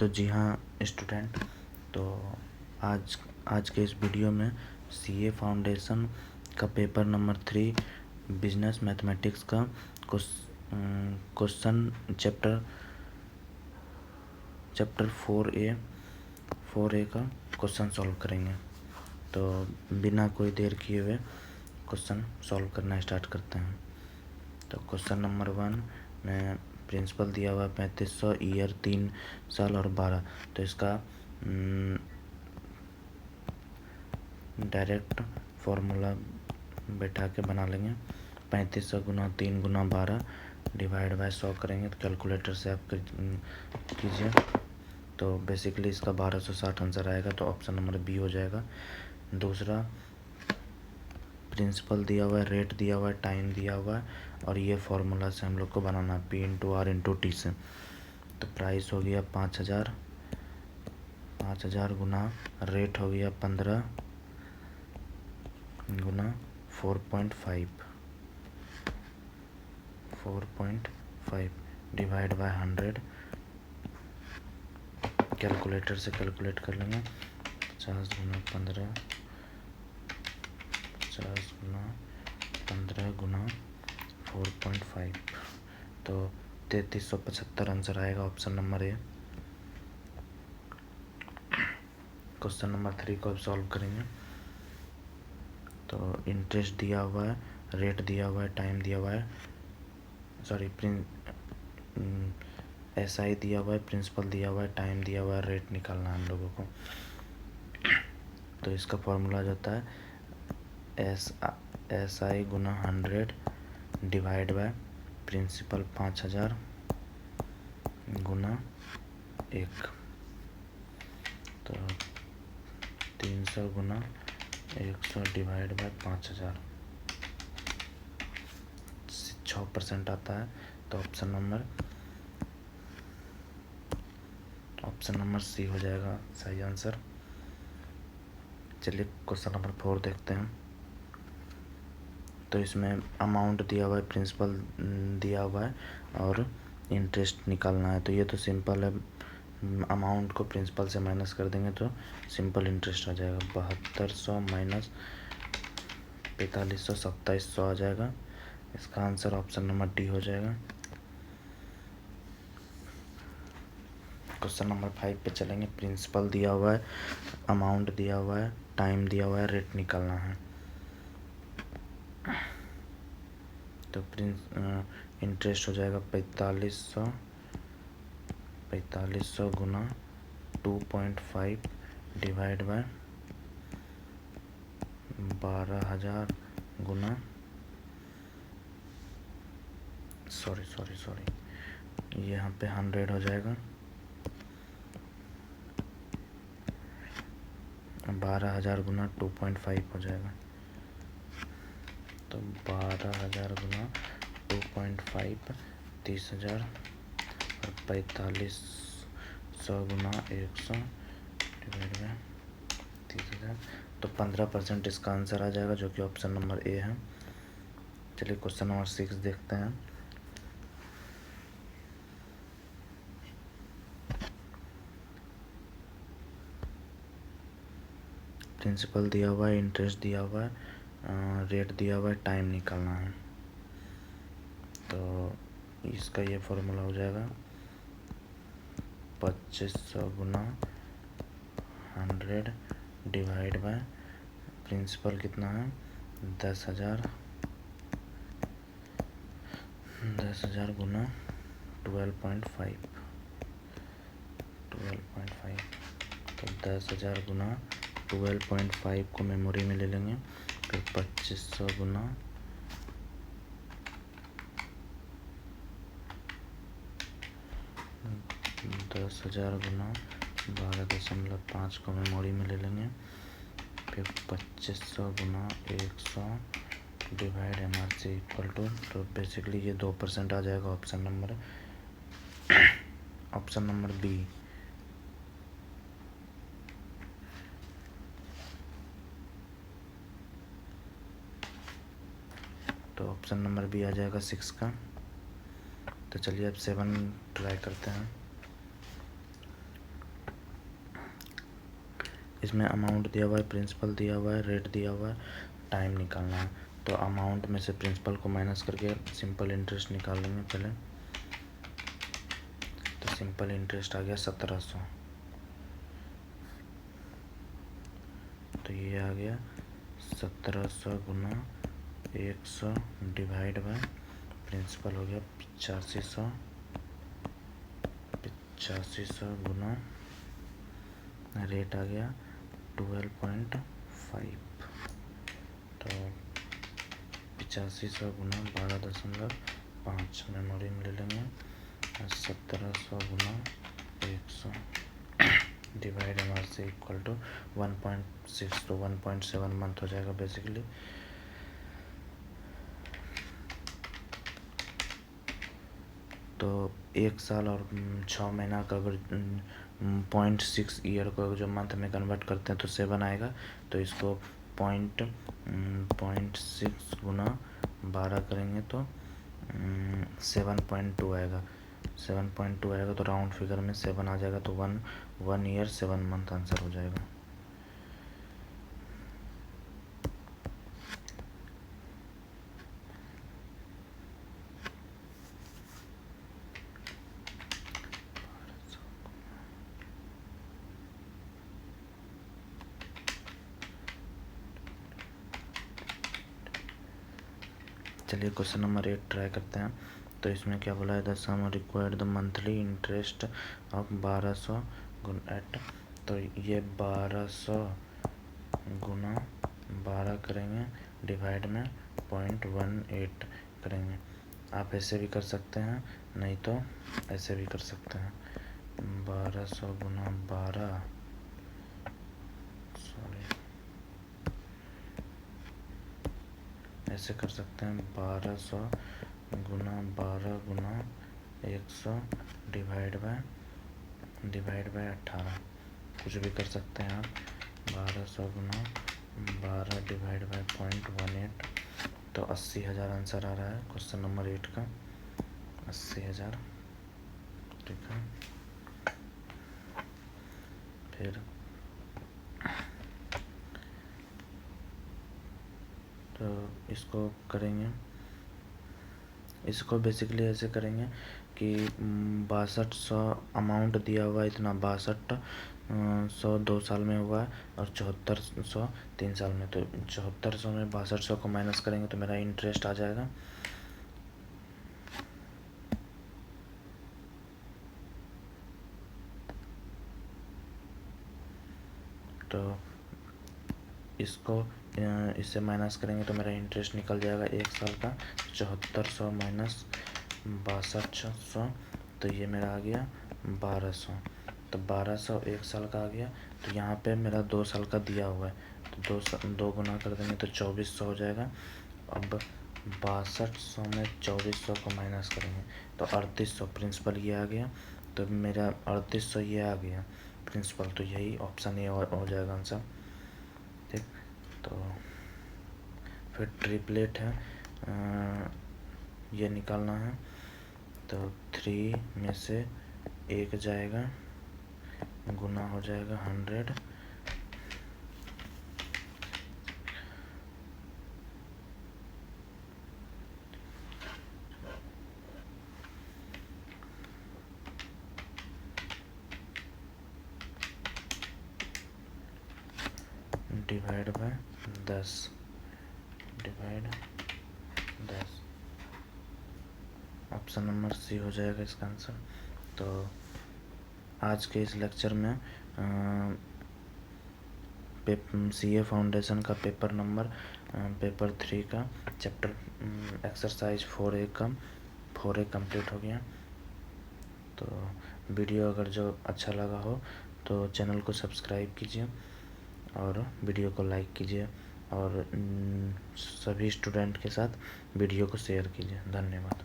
तो जी हाँ स्टूडेंट, तो आज के इस वीडियो में सीए फाउंडेशन का पेपर नंबर 3 बिजनेस मैथमेटिक्स का क्वेश्चन चैप्टर 4A का क्वेश्चन सॉल्व करेंगे। तो बिना कोई देर किए हुए क्वेश्चन सॉल्व करना स्टार्ट करते हैं। तो क्वेश्चन नंबर 1 में प्रिंसिपल दिया हुआ 3500, ईयर 3 साल और 12। तो इसका डायरेक्ट फार्मूला बैठा के बना लेंगे। 3500 गुना 3 गुना 12 डिवाइड बाय 100 करेंगे। तो कैलकुलेटर से आप कीजिए। तो बेसिकली इसका 1260 आंसर आएगा। तो ऑप्शन नंबर बी हो जाएगा। दूसरा, प्रिंसिपल दिया हुआ है, रेट दिया हुआ है, टाइम दिया हुआ है और ये फार्मूला से हम लोग को बनाना है P/R/T से। तो प्राइस हो गया 5000 गुना रेट हो गया 15 गुना 4.5 डिवाइड बाय 100। कैलकुलेटर से कैलकुलेट कर लेंगे। 50 गुना 15 गुना 4.5 तो 3375 आंसर आएगा। Option number A. Question number 3 को अब सॉल्व करेंगे। तो इंटरेस्ट दिया हुआ है, रेट दिया हुआ है, टाइम दिया हुआ है, SI दिया हुआ है, प्रिंसिपल दिया हुआ है, टाइम दिया हुआ है, रेट निकालना है हम लोगों को। तो इसका फॉर्मूला जाता है SI गुना 100 डिवाइड बाय प्रिंसिपल 5000 गुना 1। तो 300 गुना 100 डिवाइड बाय 5000 6% आता है। तो ऑप्शन नंबर सी हो जाएगा सही आंसर। चलिए क्वेश्चन नंबर 4 देखते हैं। तो इसमें अमाउंट दिया हुआ है, प्रिंसिपल दिया हुआ है और इंटरेस्ट निकालना है। तो ये तो सिंपल है, अमाउंट को प्रिंसिपल से माइनस कर देंगे तो सिंपल इंटरेस्ट आ जाएगा। 7200 माइनस 4500 2700 आ जाएगा। इसका आंसर ऑप्शन नंबर डी हो जाएगा। क्वेश्चन नंबर 5 पे चलेंगे। प्रिंसिपल दिया हुआ है, अमाउंट दिया हुआ है, टाइम दिया हुआ है, रेट निकालना है। तो इंटरेस्ट हो जाएगा 4500 गुना 2.5 डिवाइड बाय 12000 गुना सॉरी यहाँ पे 100 हो जाएगा। 12000 गुना 2.5 हो जाएगा। तो 12000 गुना 2.5 30,000 और 4500 गुना 100 डिवाइड बाय 30,000। तो 15% इसका आंसर आ जाएगा, जो कि ऑप्शन नंबर ए है। चलिए क्वेश्चन नंबर 6 देखते हैं। प्रिंसिपल दिया हुआ है, इंटरेस्ट दिया हुआ है, रेट दिया हुआ है, टाइम निकालना है। तो इसका ये फॉर्मूला हो जाएगा 2500 गुना 100 डिवाइड बाय प्रिंसिपल कितना है 10,000 गुना 12.5 तो 10,000 गुना 12.5 को मेमोरी में ले लेंगे। फिर 2500 गुना 10,000 गुना 12.5 को मेमोरी में ले लेंगे। फिर 2500 गुना 100 डिवाइड MRC इक्वल टू, तो बेसिकली ये 2% आ जाएगा। Option number B. तो ऑप्शन नंबर बी आ जाएगा 6 का। तो चलिए अब 7 ट्राई करते हैं। इसमें अमाउंट दिया हुआ है, प्रिंसिपल दिया हुआ है, रेट दिया हुआ है, टाइम निकालना है। तो अमाउंट में से प्रिंसिपल को माइनस करके सिंपल इंटरेस्ट निकाल लेंगे पहले। तो सिंपल इंटरेस्ट आ गया 1700। तो ये आ गया 1700 गुना 100 डिवाइड बाय प्रिंसिपल हो गया 8500। 8500 गुना रेट आ गया 12.5। तो 8500 गुना 12.5 मेमोरी में ले लेंगे। 1700 गुना 100 डिवाइड हमारे से इक्वल टू 1.6, तो 1.7 मंथ हो जाएगा बेसिकली। तो 1 साल और 6 महीना का अगर 0.6 ईयर को जो मंथ में कन्वर्ट करते हैं तो 7 आएगा। तो इसको 0.6 गुना 12 करेंगे तो 7.2 आएगा। 7.2 आएगा तो राउंड फिगर में 7 आ जाएगा। तो 1 ईयर 7 मंथ आंसर हो जाएगा। चलिए क्वेश्चन नंबर 8 ट्राई करते हैं। तो इसमें क्या बोला है, the sum required the monthly interest of 1200 गुना 8। तो ये 1200 गुना 12 करेंगे डिवाइड में 0.18 करेंगे। आप ऐसे भी कर सकते हैं, नहीं तो ऐसे भी कर सकते हैं। 1200 गुना 12 ऐसे कर सकते हैं। 1200 गुना 12 गुना 100 डिवाइड बाय 18 कुछ भी कर सकते हैं आप। 1200 गुना 12 डिवाइड बाय 0.18 तो 80,000 आंसर आ रहा है क्वेश्चन नंबर 8 का। 80,000, ठीक है। फिर तो इसको करेंगे, इसको बेसिकली ऐसे करेंगे कि 6200 अमाउंट दिया हुआ है, इतना 6200 2 साल में हुआ है और 7400 3 साल में। तो 7400 में 6200 को माइनस करेंगे तो मेरा इंटरेस्ट आ जाएगा। तो इसको इससे माइनस करेंगे तो मेरा इंटरेस्ट निकल जाएगा 1 साल का 7400 माइनस 6200। तो ये मेरा आ गया 1200। तो 1200 1 साल का आ गया। तो यहाँ पे मेरा 2 साल का दिया हुआ है तो 2 गुना कर देंगे तो 2400 हो जाएगा। अब 6200 में 2400 को माइनस करेंगे तो 3800 प्रिंसिपल ये आ गया। तो मेरा 3800 ये आ गया प्रिंसिपल। तो यही ऑप्शन ए हो जाएगा आंसर, ठीक। तो फिर ट्रिपलेट है, ये निकालना है। तो 3 में से 1 जाएगा, गुना हो जाएगा 100 divide by 10 divide 10। Option number C हो जाएगा इसका आंसर। तो आज के इस लेक्चर में CA फाउंडेशन का पेपर 3 का चैप्टर एक्सरसाइज 4A कंप्लीट हो गया। तो वीडियो अगर जो अच्छा लगा हो तो चैनल को सब्सक्राइब कीजिए और वीडियो को लाइक कीजिए और सभी स्टूडेंट के साथ वीडियो को शेयर कीजिए। धन्यवाद।